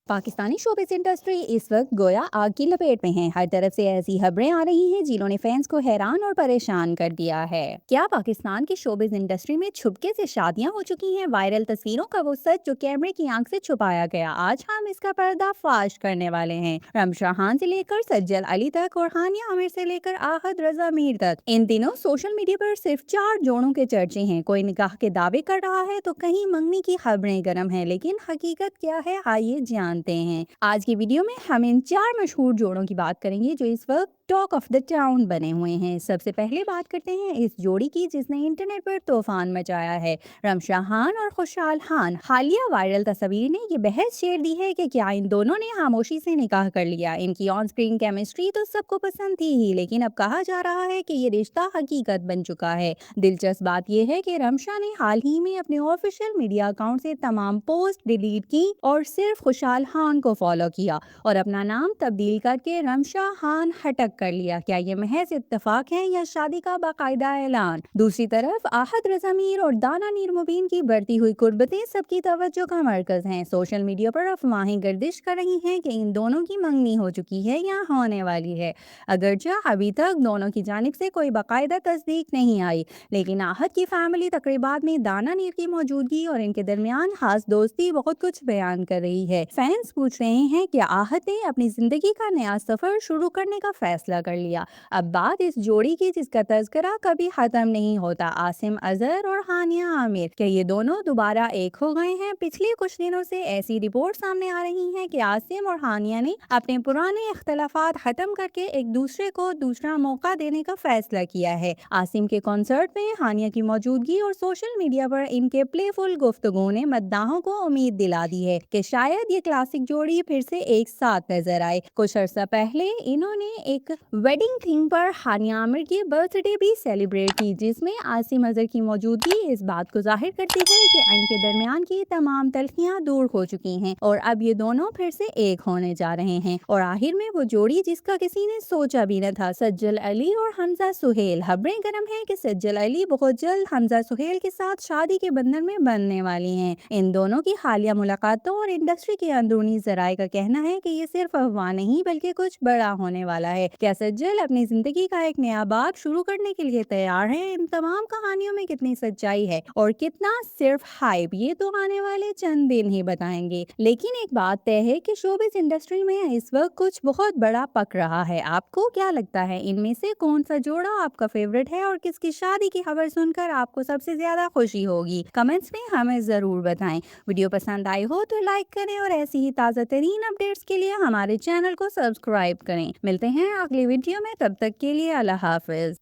Pakistani showbiz industry इस वक्त गोया आग की लपेट में है। हर तरफ से ऐसी खबरें आ रही हैं जिन्होंने फैंस को हैरान और परेशान कर दिया है। क्या पाकिस्तान की शोबिज़ इंडस्ट्री में छुपके से शादियां हो चुकी हैं? वायरल तस्वीरों का वो सच जो कैमरे की आंख से छुपाया गया, आज हम इसका पर्दाफाश करने वाले हैं। रमशा खान से लेकर सज्जल अली तक और हानिया आमिर से लेकर आहद रजा मीर तक, इन दिनों सोशल मीडिया पर सिर्फ 4 जोड़ों के चर्चे हैं। कोई निकाह के दावे कर रहा है तो कहीं मंगनी की खबरें गर्म हैं, लेकिन हकीकत क्या है, आइए जानते हैं। आज की वीडियो में हम इन 4 मशहूर जोड़ों की बात करेंगे जो इस वक्त टॉक ऑफ द टाउन बने हुए हैं। सबसे पहले बात करते हैं इस जोड़ी की जिसने इंटरनेट पर तूफान मचाया है, रमशा खान और खुशहाल खान। हालिया वायरल तस्वीर ने ये बहस छेड़ दी है कि क्या इन दोनों ने खामोशी से निकाह कर लिया। इनकी ऑन स्क्रीन केमिस्ट्री तो सबको पसंद थी ही, लेकिन अब कहा जा रहा है कि ये रिश्ता हकीकत बन चुका है। दिलचस्प बात यह है कि रमशा ने हाल ही में अपने ऑफिशियल मीडिया अकाउंट से तमाम पोस्ट डिलीट की और सिर्फ खुशहाल खान को फॉलो किया और अपना नाम तब्दील करके रमशा खान हटक कर लिया। क्या ये महज इत्तेफाक है या शादी का बाकायदा ऐलान? दूसरी तरफ आहद रजा मीर और दाना नीर मुबीन की बढ़ती हुई कुर्बतें सबकी तवज्जो का मरकज हैं। सोशल मीडिया पर अफवाहें गर्दिश कर रही हैं कि इन दोनों की मंगनी हो चुकी है या होने वाली है। अगरचे अभी तक दोनों की जानिब से कोई बाकायदा तस्दीक नहीं आई, लेकिन आहद की फैमिली तकरीबात में दाना नीर की मौजूदगी और इनके दरमियान खास दोस्ती बहुत कुछ बयान कर रही है। फैंस पूछ रहे हैं कि आहद ने अपनी जिंदगी का नया सफर शुरू करने का फैसला कर लिया। अब बात इस जोड़ी की जिसका तज़किरा कभी खत्म नहीं होता, आसिम अजहर और हानिया आमिर। क्या ये दोनों दोबारा एक हो गए हैं? पिछले कुछ दिनों से ऐसी रिपोर्ट सामने आ रही हैं कि आसिम और हानिया ने अपने पुराने इख्तलाफात खत्म करके एक दूसरे को दूसरा मौका देने का फैसला किया है। आसिम के कॉन्सर्ट में हानिया की मौजूदगी और सोशल मीडिया पर इनके प्लेफुल गुफ्तगू ने मद्दाहों को उम्मीद दिला दी है कि शायद ये क्लासिक जोड़ी फिर से एक साथ नजर आए। कुछ अर्सा पहले इन्होंने एक वेडिंग थीम पर हानिया आमिर की बर्थडे भी सेलिब्रेट की, जिसमें आसिम अजहर की मौजूदगी इस बात को जाहिर करती है कि इनके दरमियान की तमाम तल्खियां दूर हो चुकी हैं और अब ये दोनों फिर से एक होने जा रहे हैं। और आखिर में वो जोड़ी जिसका किसी ने सोचा भी न था, सज्जल अली और हमजा सुहेल। खबरें गर्म है कि सज्जल अली बहुत जल्द हमजा सुहेल के साथ शादी के बंधन में बनने वाली हैं। इन दोनों की हालिया मुलाकातों और इंडस्ट्री के अंदरूनी जराये का कहना है कि ये सिर्फ अफवाह नहीं बल्कि कुछ बड़ा होने वाला है। क्या सज्जल अपनी जिंदगी का एक नया बाब शुरू करने के लिए तैयार है? इन तमाम कहानियों में कितनी सच्चाई है और कितना सिर्फ हाइप, ये तो आने वाले चंद दिन ही बताएंगे। लेकिन एक बात तय है कि शोबिज़ इंडस्ट्री में इस वक्त कुछ बहुत बड़ा पक रहा है। आपको क्या लगता है, इनमें से कौन सा जोड़ा आपका फेवरेट है और किसकी शादी की खबर सुनकर आपको सबसे ज्यादा खुशी होगी? कमेंट्स में हमें जरूर बताएं। वीडियो पसंद आई हो तो लाइक करें और ऐसी ही ताज़ा तरीन अपडेट्स के लिए हमारे चैनल को सब्सक्राइब करें। मिलते हैं अगली वीडियो में, तब तक के लिए अल्लाह हाफिज।